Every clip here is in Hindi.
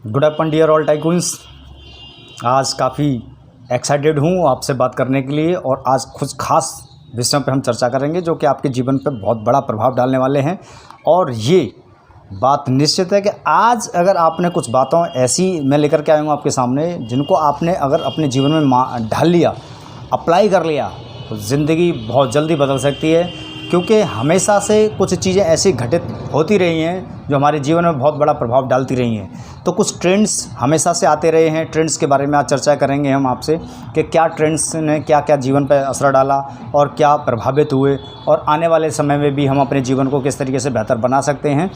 गुड अपन डियर ऑल टाइकून्स। आज काफ़ी एक्साइटेड हूँ आपसे बात करने के लिए और आज कुछ खास विषयों पे हम चर्चा करेंगे जो कि आपके जीवन पे बहुत बड़ा प्रभाव डालने वाले हैं। और ये बात निश्चित है कि आज अगर आपने कुछ बातों ऐसी मैं लेकर के आया हूँ आपके सामने जिनको आपने अगर अपने जीवन में ढाल लिया, अप्लाई कर लिया तो ज़िंदगी बहुत जल्दी बदल सकती है। क्योंकि हमेशा से कुछ चीज़ें ऐसी घटित होती रही हैं जो हमारे जीवन में बहुत बड़ा प्रभाव डालती रही हैं। तो कुछ ट्रेंड्स हमेशा से आते रहे हैं। ट्रेंड्स के बारे में आज चर्चा करेंगे हम आपसे कि क्या ट्रेंड्स ने क्या क्या जीवन पर असर डाला और क्या प्रभावित हुए, और आने वाले समय में भी हम अपने जीवन को किस तरीके से बेहतर बना सकते हैं।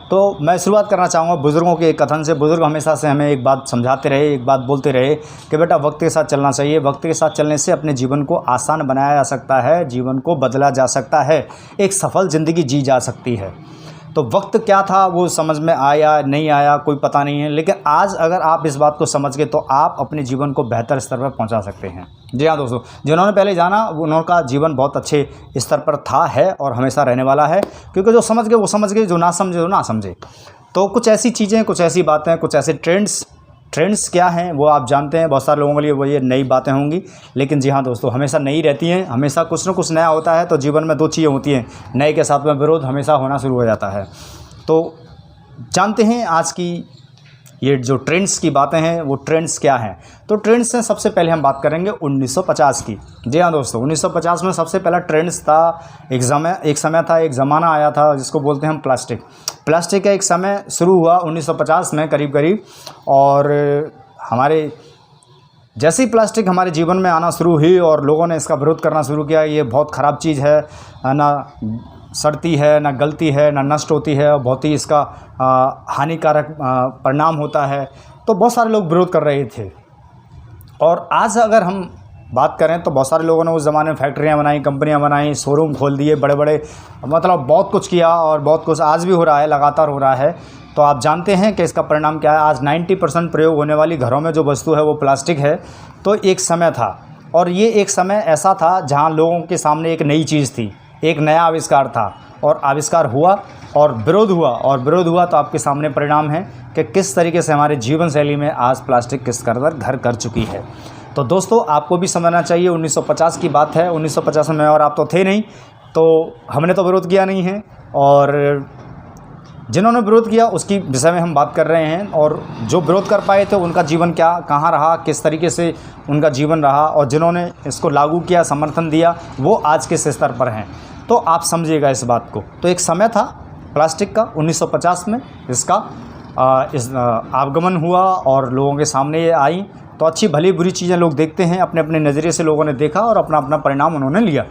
तो मैं शुरुआत करना चाहूँगा बुज़ुर्गों के एक कथन से। बुज़ुर्ग हमेशा से हमें एक बात समझाते रहे, एक बात बोलते रहे कि बेटा वक्त के साथ चलना चाहिए। वक्त के साथ चलने से अपने जीवन को आसान बनाया जा सकता है, जीवन को बदला जा सकता है, एक सफल ज़िंदगी जी जा सकती है। तो वक्त क्या था वो समझ में आया नहीं आया कोई पता नहीं है, लेकिन आज अगर आप इस बात को समझ गए तो आप अपने जीवन को बेहतर स्तर पर पहुंचा सकते हैं। जी हाँ दोस्तों, जिन्होंने पहले जाना उनका जीवन बहुत अच्छे स्तर पर था, है और हमेशा रहने वाला है। क्योंकि जो समझ गए वो समझ गए, जो ना समझे वो ना समझे। तो कुछ ऐसी चीज़ें, कुछ ऐसी बातें, कुछ ऐसे ट्रेंड्स क्या हैं वो आप जानते हैं। बहुत सारे लोगों के लिए वो ये नई बातें होंगी, लेकिन जी हाँ दोस्तों, हमेशा नई रहती हैं। हमेशा कुछ न कुछ नया होता है। तो जीवन में दो चीज़ें होती हैं, नए के साथ में विरोध हमेशा होना शुरू हो जाता है। तो जानते हैं आज की ये जो ट्रेंड्स की बातें हैं वो ट्रेंड्स क्या हैं। तो ट्रेंड्स से सबसे पहले हम बात करेंगे 1950 की। जी हाँ दोस्तों, 1950 में सबसे पहला ट्रेंड्स था। एक समय था, एक ज़माना आया था जिसको बोलते हैं हम प्लास्टिक का एक समय शुरू हुआ 1950 में करीब। और हमारे जैसे ही प्लास्टिक हमारे जीवन में आना शुरू हुई और लोगों ने इसका विरोध करना शुरू किया, ये बहुत ख़राब चीज़ है, ना सड़ती है, ना गलती है, ना नष्ट होती है, और बहुत ही इसका हानिकारक परिणाम होता है। तो बहुत सारे लोग विरोध कर रहे थे। और आज अगर हम बात करें तो बहुत सारे लोगों ने उस ज़माने में फैक्ट्रियाँ बनाई, कंपनियाँ बनाई, शोरूम खोल दिए बड़े बड़े, मतलब बहुत कुछ किया और बहुत कुछ आज भी हो रहा है, लगातार हो रहा है। तो आप जानते हैं कि इसका परिणाम क्या है। आज 90% प्रयोग होने वाली घरों में जो वस्तु है वो प्लास्टिक है। तो एक समय था, और ये एक समय ऐसा था जहाँ लोगों के सामने एक नई चीज़ थी, एक नया आविष्कार था, और आविष्कार हुआ और विरोध हुआ तो आपके सामने परिणाम है कि किस तरीके से हमारे जीवन शैली में आज प्लास्टिक किस कदर घर कर चुकी है। तो दोस्तों आपको भी समझना चाहिए, 1950 की बात है। 1950 में मैं और आप तो थे नहीं, तो हमने तो विरोध किया नहीं है, और जिन्होंने विरोध किया उसकी विषय में हम बात कर रहे हैं। और जो विरोध कर पाए थे उनका जीवन कहाँ रहा, किस तरीके से उनका जीवन रहा, और जिन्होंने इसको लागू किया, समर्थन दिया, वो आज किस स्तर पर हैं। तो आप समझिएगा इस बात को। तो एक समय था प्लास्टिक का 1950 में, इसका आगमन हुआ और लोगों के सामने ये आई। तो अच्छी भली बुरी चीज़ें लोग देखते हैं, अपने अपने नज़रिए से लोगों ने देखा और अपना अपना परिणाम उन्होंने लिया।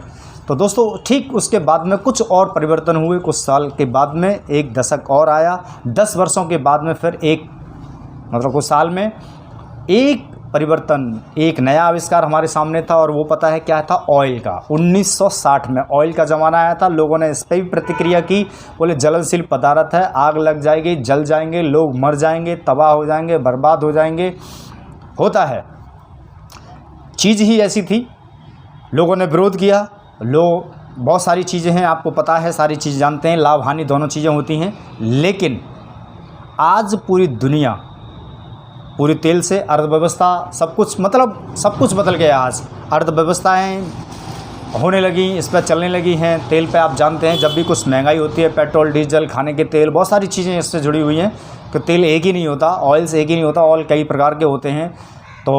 तो दोस्तों ठीक उसके बाद में कुछ और परिवर्तन हुए। कुछ साल के बाद में एक दशक और आया, 10 वर्षों के बाद में फिर कुछ साल में एक परिवर्तन, एक नया आविष्कार हमारे सामने था। और वो पता है क्या था? ऑयल का। 1960 में ऑयल का ज़माना आया था। लोगों ने इस पर भी प्रतिक्रिया की, बोले ज्वलनशील पदार्थ है, आग लग जाएगी, जल जाएंगे, लोग मर जाएंगे, तबाह हो जाएंगे, बर्बाद हो जाएंगे। होता है, चीज़ ही ऐसी थी। लोगों ने विरोध किया। बहुत सारी चीज़ें हैं, आपको पता है, सारी चीज़ जानते हैं, लाभ हानि दोनों चीज़ें होती हैं। लेकिन आज पूरी दुनिया, पूरी तेल से अर्थव्यवस्था, सब कुछ बदल गया। आज अर्थव्यवस्थाएं होने लगी, इस पर चलने लगी हैं। तेल पे आप जानते हैं, जब भी कुछ महंगाई होती है, पेट्रोल, डीजल, खाने के तेल, बहुत सारी चीज़ें इससे जुड़ी हुई हैं। कि तेल एक ही नहीं होता, ऑयल्स एक ही नहीं होता, ऑयल कई प्रकार के होते हैं। तो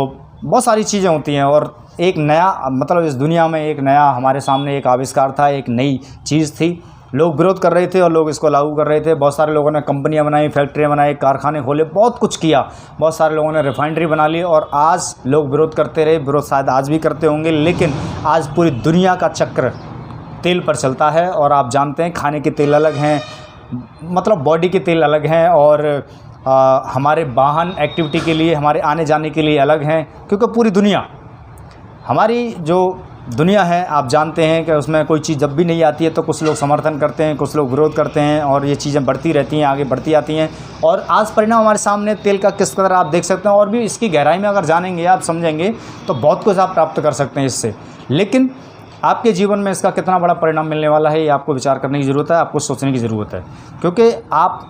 बहुत सारी चीज़ें होती हैं। और एक नया इस दुनिया में एक नया हमारे सामने एक आविष्कार था, एक नई चीज़ थी। लोग विरोध कर रहे थे और लोग इसको लागू कर रहे थे। बहुत सारे लोगों ने कंपनियां बनाई, फैक्ट्रियां बनाई, कारखाने खोले, बहुत कुछ किया। बहुत सारे लोगों ने रिफाइनरी बना ली, और आज लोग विरोध करते रहे। विरोध शायद आज भी करते होंगे, लेकिन आज पूरी दुनिया का चक्र तेल पर चलता है। और आप जानते हैं खाने के तेल अलग हैं, बॉडी के तेल अलग हैं, और हमारे वाहन एक्टिविटी के लिए, हमारे आने जाने के लिए अलग हैं। क्योंकि पूरी दुनिया, हमारी जो दुनिया है, आप जानते हैं कि उसमें कोई चीज़ जब भी नहीं आती है तो कुछ लोग समर्थन करते हैं, कुछ लोग विरोध करते हैं, और ये चीज़ें बढ़ती रहती हैं, आगे बढ़ती आती हैं। और आज परिणाम हमारे सामने तेल का किस कदर आप देख सकते हैं। और भी इसकी गहराई में अगर जानेंगे, आप समझेंगे तो बहुत कुछ आप प्राप्त कर सकते हैं इससे। लेकिन आपके जीवन में इसका कितना बड़ा परिणाम मिलने वाला है, ये आपको विचार करने की ज़रूरत है, आपको सोचने की ज़रूरत है। क्योंकि आप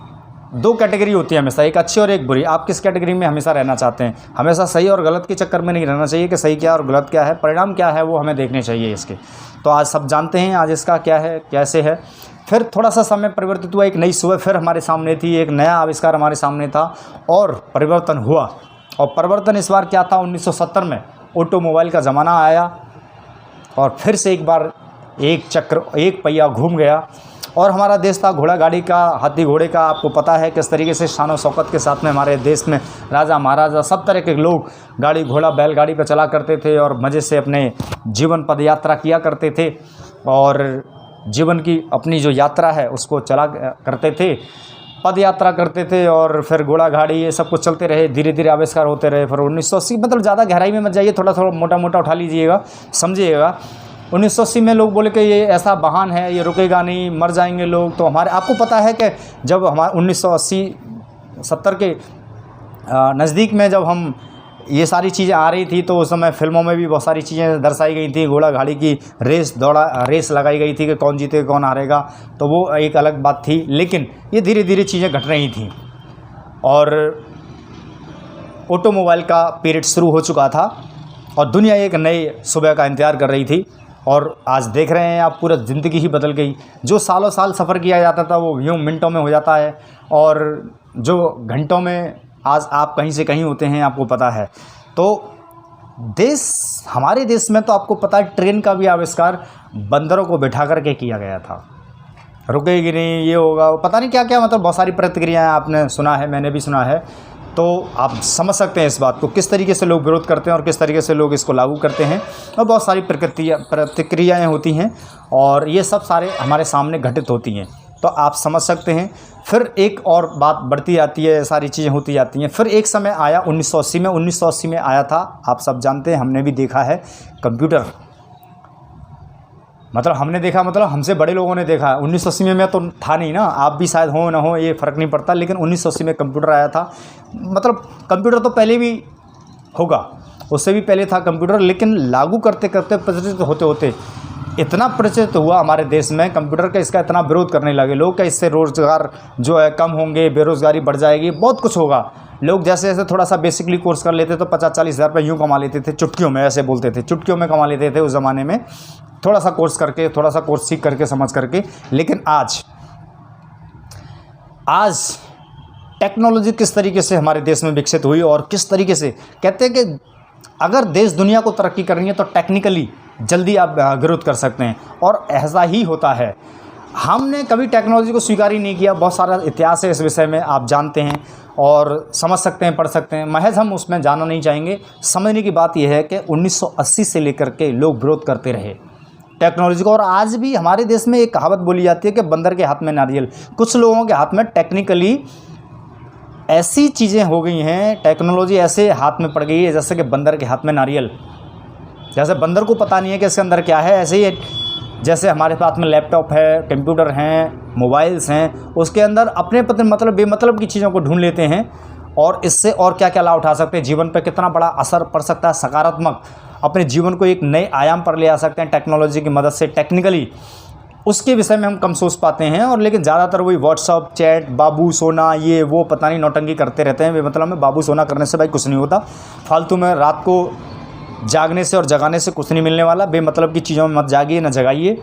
दो कैटेगरी होती है हमेशा, एक अच्छी और एक बुरी। आप किस कैटेगरी में हमेशा रहना चाहते हैं? हमेशा सही और गलत के चक्कर में नहीं रहना चाहिए कि सही क्या और गलत क्या है, परिणाम क्या है वो हमें देखने चाहिए इसके। तो आज सब जानते हैं आज इसका क्या है, कैसे है। फिर थोड़ा सा समय परिवर्तित हुआ, एक नई सुबह फिर हमारे सामने थी, एक नया आविष्कार हमारे सामने था और परिवर्तन हुआ। और परिवर्तन इस बार क्या था, 1970 में ऑटोमोबाइल का ज़माना आया और फिर से एक बार एक चक्र, एक पहिया घूम गया और हमारा देश था घोड़ा गाड़ी का, हाथी घोड़े का। आपको पता है किस तरीके से शान और शौकत के साथ में हमारे देश में राजा महाराजा सब तरह के लोग गाड़ी घोड़ा बैलगाड़ी पर चला करते थे और मज़े से अपने जीवन पद यात्रा किया करते थे और जीवन की अपनी जो यात्रा है उसको चला करते थे, पद यात्रा करते थे और फिर घोड़ा गाड़ी ये सब कुछ चलते रहे, धीरे धीरे आविष्कार होते रहे। फिर 1980, मतलब ज़्यादा गहराई में मत जाइए, थोड़ा थोड़ा मोटा मोटा उठा लीजिएगा, समझिएगा। 1980 में लोग बोले कि ये ऐसा वाहन है, ये रुकेगा नहीं, मर जाएंगे लोग। तो हमारे, आपको पता है कि जब हमारे 1980-70 के नज़दीक में जब हम ये सारी चीज़ें आ रही थी तो उस समय फिल्मों में भी बहुत सारी चीज़ें दर्शाई गई थी। घोड़ा गाड़ी की रेस लगाई गई थी कि कौन जीतेगा कौन हारेगा, तो वो एक अलग बात थी। लेकिन ये धीरे धीरे चीज़ें घट रही थी और ऑटोमोबाइल का पीरियड शुरू हो चुका था और दुनिया एक नई सुबह का इंतज़ार कर रही थी। और आज देख रहे हैं आप, पूरा ज़िंदगी ही बदल गई। जो सालों साल सफ़र किया जाता था वो यूँ मिनटों में हो जाता है और जो घंटों में आज आप कहीं से कहीं होते हैं, आपको पता है। तो हमारे देश में तो आपको पता है ट्रेन का भी आविष्कार बंदरों को बिठा करके किया गया था। रुकेगी नहीं, ये होगा, पता नहीं क्या क्या, मतलब बहुत सारी प्रतिक्रियाएँ आपने सुना है, मैंने भी सुना है। तो आप समझ सकते हैं इस बात को, किस तरीके से लोग विरोध करते हैं और किस तरीके से लोग इसको लागू करते हैं और बहुत सारी प्रतिक्रियाएँ होती हैं और ये सब सारे हमारे सामने घटित होती हैं। तो आप समझ सकते हैं। फिर एक और बात बढ़ती जाती है, सारी चीज़ें होती जाती हैं। फिर एक समय आया 1980 में आया था, आप सब जानते हैं, हमने भी देखा है, कंप्यूटर। मतलब हमने देखा, मतलब हमसे बड़े लोगों ने देखा। 1980 में मैं तो था नहीं ना, आप भी शायद हो ना हो, ये फ़र्क नहीं पड़ता, लेकिन 1980 में कंप्यूटर आया था। मतलब कंप्यूटर तो पहले भी होगा, उससे भी पहले था कंप्यूटर, लेकिन लागू करते करते प्रचलित होते होते इतना प्रचलित हुआ हमारे देश में कंप्यूटर का, इसका इतना विरोध करने लगे लोग कि इससे रोज़गार जो है कम होंगे, बेरोज़गारी बढ़ जाएगी, बहुत कुछ होगा। लोग जैसे जैसे थोड़ा सा बेसिकली कोर्स कर लेते तो 50-40 हज़ार रुपये यूँ कमा लेते थे, चुटकियों में, ऐसे बोलते थे, चुटकियों में कमा लेते थे उस ज़माने में, थोड़ा सा कोर्स करके, थोड़ा सा कोर्स सीख करके, समझ करके। लेकिन आज टेक्नोलॉजी किस तरीके से हमारे देश में विकसित हुई और किस तरीके से, कहते हैं कि अगर देश दुनिया को तरक्की करनी है तो टेक्निकली जल्दी आप ग्रोथ कर सकते हैं और ऐसा ही होता है। हमने कभी टेक्नोलॉजी को स्वीकार ही नहीं किया। बहुत सारा इतिहास है इस विषय में, आप जानते हैं और समझ सकते हैं, पढ़ सकते हैं, महज हम उसमें जाना नहीं चाहेंगे। समझने की बात यह है कि 1980 से लेकर के लोग विरोध करते रहे टेक्नोलॉजी को और आज भी हमारे देश में एक कहावत बोली जाती है कि बंदर के हाथ में नारियल। कुछ लोगों के हाथ में टेक्निकली ऐसी चीज़ें हो गई हैं, टेक्नोलॉजी ऐसे हाथ में पड़ गई है जैसे कि बंदर के हाथ में नारियल। जैसे बंदर को पता नहीं है कि इसके अंदर क्या है, ऐसे ही जैसे हमारे पास में लैपटॉप है, कंप्यूटर हैं, मोबाइल्स हैं, उसके अंदर अपने मतलब बेमतलब की चीज़ों को ढूंढ लेते हैं और इससे और क्या क्या लाभ उठा सकते हैं, जीवन पर कितना बड़ा असर पड़ सकता है सकारात्मक, अपने जीवन को एक नए आयाम पर ले आ सकते हैं टेक्नोलॉजी की मदद से। टेक्निकली उसके विषय में हम कम सोच पाते हैं और लेकिन ज़्यादातर वही व्हाट्सअप, चैट, बाबू सोना, ये वो पता नहीं नौटंकी करते रहते हैं। बेमतलब में बाबू सोना करने से भाई कुछ नहीं होता, फालतू में रात को जागने से और जगाने से कुछ नहीं मिलने वाला। बेमतलब की चीज़ों में मत जागिए, न जगाइए,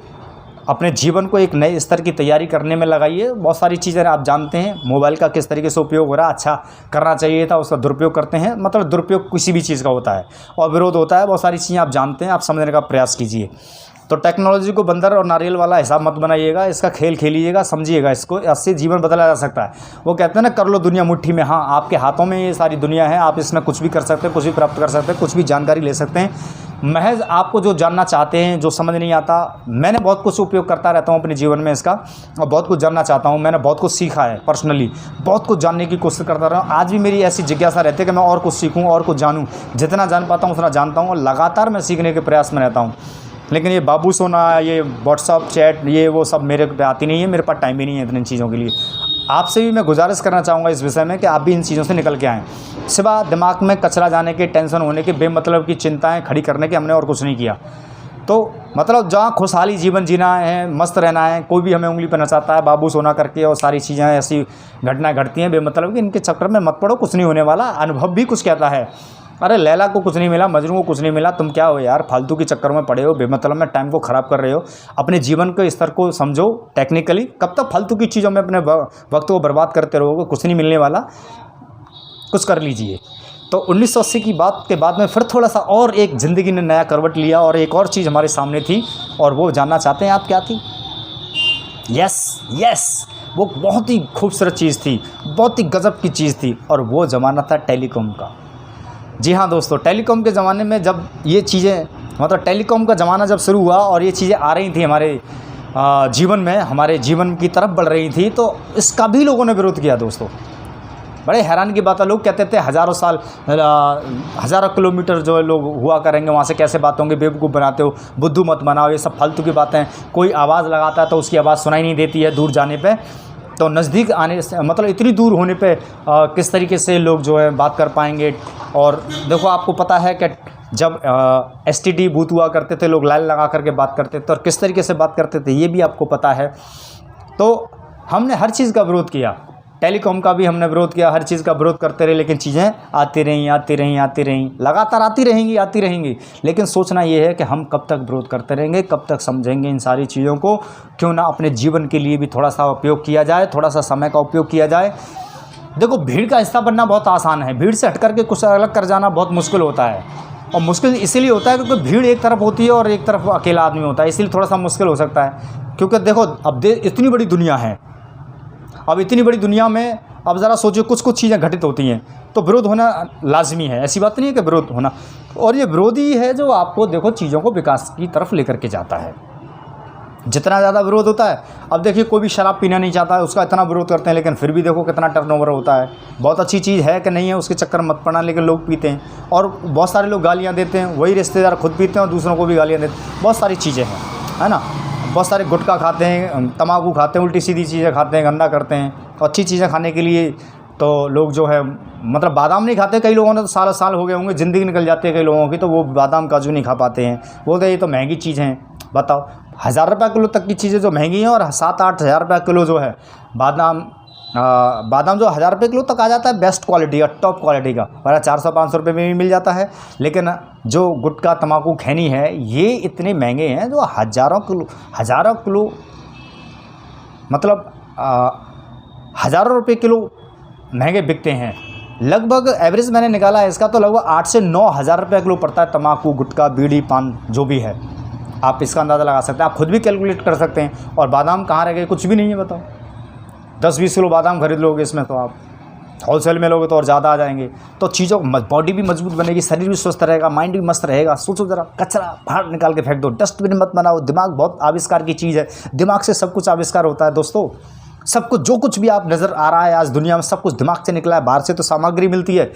अपने जीवन को एक नए स्तर की तैयारी करने में लगाइए। बहुत सारी चीज़ें आप जानते हैं, मोबाइल का किस तरीके से उपयोग हो रहा है, अच्छा करना चाहिए था, उसका दुरुपयोग करते हैं। मतलब दुरुपयोग किसी भी चीज़ का होता है और विरोध होता है, बहुत सारी चीज़ें आप जानते हैं, आप समझने का प्रयास कीजिए। तो टेक्नोलॉजी को बंदर और नारियल वाला हिसाब मत बनाइएगा, इसका खेल खेलिएगा, समझिएगा इसको, इससे जीवन बदला जा सकता है। वो कहते हैं ना, कर लो दुनिया मुट्ठी में। हाँ, आपके हाथों में ये सारी दुनिया है, आप इसमें कुछ भी कर सकते हैं, कुछ भी प्राप्त कर सकते हैं, कुछ भी जानकारी ले सकते हैं। महज आपको जो जानना चाहते हैं, जो समझ नहीं आता, मैंने बहुत कुछ उपयोग करता रहता हूँ अपने जीवन में इसका और बहुत कुछ जानना चाहता हूँ। मैंने बहुत कुछ सीखा है पर्सनली, बहुत कुछ जानने की कोशिश करता रहा हूँ। आज भी मेरी ऐसी जिज्ञासा रहती है कि मैं और कुछ सीखूँ और कुछ जानूँ। जितना जान पाता हूँ उतना जानता हूँ और लगातार मैं सीखने के प्रयास में रहता हूँ। लेकिन ये बाबू सोना, ये व्हाट्सअप, चैट, ये वो सब मेरे पे आती नहीं है, मेरे पास टाइम ही नहीं है इतनी चीज़ों के लिए। आपसे भी मैं गुजारिश करना चाहूँगा इस विषय में कि आप भी इन चीज़ों से निकल के आएँ। सिवा दिमाग में कचरा जाने के, टेंशन होने के, बेमतलब की चिंताएं खड़ी करने के हमने और कुछ नहीं किया। तो मतलब जहाँ खुशहाली जीवन जीना है, मस्त रहना है, कोई भी हमें उंगली पर नचाता है बाबू सोना करके, और सारी चीज़ें ऐसी घटनाएं घटती हैं बेमतलब कि इनके चक्कर में मत पड़ो, कुछ नहीं होने वाला। अनुभव भी कुछ कहता है, अरे लैला को कुछ नहीं मिला, मजनू को कुछ नहीं मिला, तुम क्या हो यार, फालतू के चक्कर में पड़े हो, बेमतलब में टाइम को ख़राब कर रहे हो। अपने जीवन के स्तर को समझो टेक्निकली, कब तक फालतू की चीज़ों में अपने वक्त को बर्बाद करते रहोगे, कुछ नहीं मिलने वाला, कुछ कर लीजिए। तो 1980 की बात के बाद में फिर थोड़ा सा और एक ज़िंदगी ने नया करवट लिया, और एक और चीज़ हमारे सामने थी, और वो जानना चाहते हैं आप क्या थी? यस, वो बहुत ही खूबसूरत चीज़ थी, बहुत ही गज़ब की चीज़ थी, और वो ज़माना था टेलीकॉम का। जी हाँ दोस्तों, टेलीकॉम के ज़माने में जब ये चीज़ें, मतलब टेलीकॉम का ज़माना जब शुरू हुआ और ये चीज़ें आ रही थी हमारे जीवन में, हमारे जीवन की तरफ बढ़ रही थी, तो इसका भी लोगों ने विरोध किया दोस्तों। बड़े हैरान की बात है, लोग कहते थे हज़ारों साल, हज़ारों किलोमीटर जो है लोग हुआ करेंगे, वहाँ से कैसे बात होंगी, बेवकूफ़ बनाते हो, बुद्धू मत बनाओ, ये सब फालतू की बातें। कोई आवाज़ लगाता है तो उसकी आवाज़ सुनाई नहीं देती है दूर जाने पे, तो नज़दीक आने से, मतलब इतनी दूर होने पे किस तरीके से लोग जो है बात कर पाएंगे। और देखो आपको पता है कि जब STD बूथ हुआ करते थे, लोग लाइन लगा करके बात करते थे, और किस तरीके से बात करते थे ये भी आपको पता है। तो हमने हर चीज़ का विरोध किया, टेलीकॉम का भी हमने विरोध किया, हर चीज़ का विरोध करते रहे, लेकिन चीज़ें आती रहीं, लगातार आती रहेंगी। लेकिन सोचना ये है कि हम कब तक विरोध करते रहेंगे, कब तक समझेंगे इन सारी चीज़ों को। क्यों ना अपने जीवन के लिए भी थोड़ा सा उपयोग किया जाए, थोड़ा सा समय का उपयोग किया जाए। देखो, भीड़ का हिस्सा बनना बहुत आसान है, भीड़ से हट करके कुछ अलग कर जाना बहुत मुश्किल होता है। और मुश्किल इसीलिए होता है क्योंकि भीड़ एक तरफ होती है और एक तरफ अकेला आदमी होता है, इसलिए थोड़ा सा मुश्किल हो सकता है। क्योंकि देखो, अब इतनी बड़ी दुनिया है, अब इतनी बड़ी दुनिया में अब ज़रा सोचिए कुछ चीज़ें घटित होती हैं, तो विरोध होना लाजमी है, ऐसी बात नहीं है कि विरोध होना। और ये विरोध ही है जो आपको देखो चीज़ों को विकास की तरफ लेकर के जाता है। जितना ज़्यादा विरोध होता है, अब देखिए कोई भी शराब पीना नहीं चाहता है, उसका इतना विरोध करते हैं, लेकिन फिर भी देखो कितना टर्नओवर होता है। बहुत अच्छी चीज़ है कि नहीं है उसके चक्कर में मत पड़ना, लेकिन लोग पीते हैं। और बहुत सारे लोग गालियाँ देते हैं, वही रिश्तेदार खुद पीते हैं और दूसरों को भी गालियाँ देते हैं। बहुत सारी चीज़ें हैं, है ना। बहुत सारे गुटखा खाते हैं, तम्बाकू खाते हैं, उल्टी सीधी चीज़ें खाते हैं, गंदा करते हैं। तो अच्छी चीज़ें खाने के लिए तो लोग जो है, मतलब बादाम नहीं खाते कई लोगों ने, तो साल हो गए होंगे, ज़िंदगी निकल जाती है कई लोगों की, तो वो बादाम काजू नहीं खा पाते हैं, बोलते ये तो महंगी चीज़ हैं। बताओ, 1000 रुपये किलो तक की चीज़ें जो महंगी हैं, और 7-8 हज़ार रुपये किलो जो है बादाम जो 1000 रुपये किलो तक आ जाता है, बेस्ट क्वालिटी का, टॉप क्वालिटी का, वरना 400-500 रुपये में भी मिल जाता है। लेकिन जो गुटखा तम्बाकू खैनी है, ये इतने महंगे हैं जो हज़ारों किलो मतलब हज़ारों रुपये किलो महंगे बिकते हैं। लगभग एवरेज मैंने निकाला है इसका, तो लगभग 8 से 9 हज़ार रुपये किलो पड़ता है तम्बाकू, गुटखा, बीड़ी, पान जो भी है। आप इसका अंदाज़ा लगा सकते हैं, आप खुद भी कैलकुलेट कर सकते हैं। और बादाम कहाँ रह गए, कुछ भी नहीं है। बताओ, 10-20 किलो बादाम खरीद लोगे इसमें, तो आप होलसेल में लोगे तो और ज़्यादा आ जाएंगे। तो चीज़ों बॉडी भी मजबूत बनेगी, शरीर भी स्वस्थ रहेगा, माइंड भी मस्त रहेगा। सोचो ज़रा, कचरा बाहर निकाल के फेंक दो, डस्टबिन मत बनाओ। दिमाग बहुत आविष्कार की चीज़ है, दिमाग से सब कुछ आविष्कार होता है दोस्तों। सब कुछ, जो कुछ भी आप नज़र आ रहा है आज दुनिया में, सब कुछ दिमाग से निकला है, बाहर से तो सामग्री मिलती है।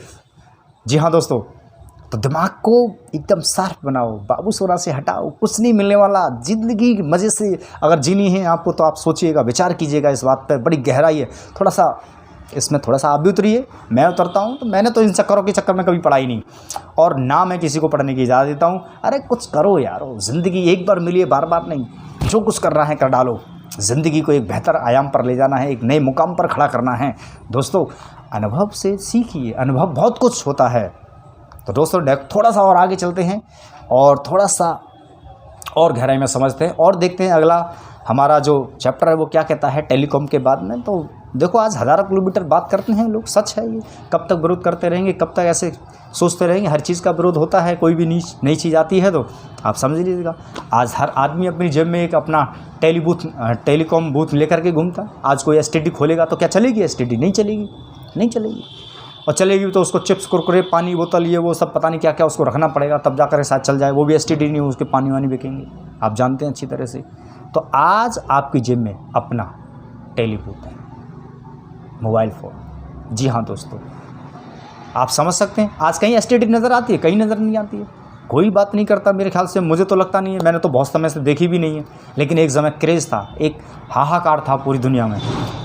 जी हाँ दोस्तों, तो दिमाग को एकदम शार्प बनाओ, बाबू सोना से हटाओ, कुछ नहीं मिलने वाला। ज़िंदगी मज़े से अगर जीनी है आपको, तो आप सोचिएगा, विचार कीजिएगा इस बात पर, बड़ी गहराई है। थोड़ा सा इसमें थोड़ा सा आप भी उतरिए, मैं उतरता हूँ। तो मैंने तो इन चक्करों के चक्कर में कभी पढ़ा ही नहीं, और ना मैं किसी को पढ़ने की इजाज़त देता हूँ। अरे कुछ करो यार, ज़िंदगी एक बार मिली है, बार बार नहीं। जो कुछ करना है कर डालो, ज़िंदगी को एक बेहतर आयाम पर ले जाना है, एक नए मुकाम पर खड़ा करना है। दोस्तों, अनुभव से सीखिए, अनुभव बहुत कुछ होता है। तो दोस्तों, थोड़ा सा और आगे चलते हैं और थोड़ा सा और गहराई में समझते हैं और देखते हैं अगला हमारा जो चैप्टर है वो क्या कहता है टेलीकॉम के बाद में। तो देखो, आज हज़ारों किलोमीटर बात करते हैं लोग, सच है ये। कब तक विरोध करते रहेंगे, कब तक ऐसे सोचते रहेंगे? हर चीज़ का विरोध होता है, कोई भी नई चीज़ आती है तो आप समझ लीजिएगा। आज हर आदमी अपनी जेब में एक अपना टेलीकॉम बूथ लेकर के घूमता है। आज कोई STD खोलेगा तो क्या चलेगी? STD नहीं चलेगी। और चलेगी तो उसको चिप्स, कुरकुरे, पानी बोतल, ये वो सब पता नहीं क्या क्या उसको रखना पड़ेगा, तब जाकर शायद चल जाए। वो भी STD नहीं, उसके पानी वानी बिकेंगे, आप जानते हैं अच्छी तरह से। तो आज आपकी जेब में अपना टेलीबूथ है, मोबाइल फ़ोन। जी हाँ दोस्तों, आप समझ सकते हैं। आज कहीं STD नज़र आती है, कहीं नज़र नहीं आती है, कोई बात नहीं करता मेरे ख्याल से, मुझे तो लगता नहीं है। मैंने तो बहुत समय से देखी भी नहीं है, लेकिन एक समय क्रेज़ था, एक हाहाकार था पूरी दुनिया में।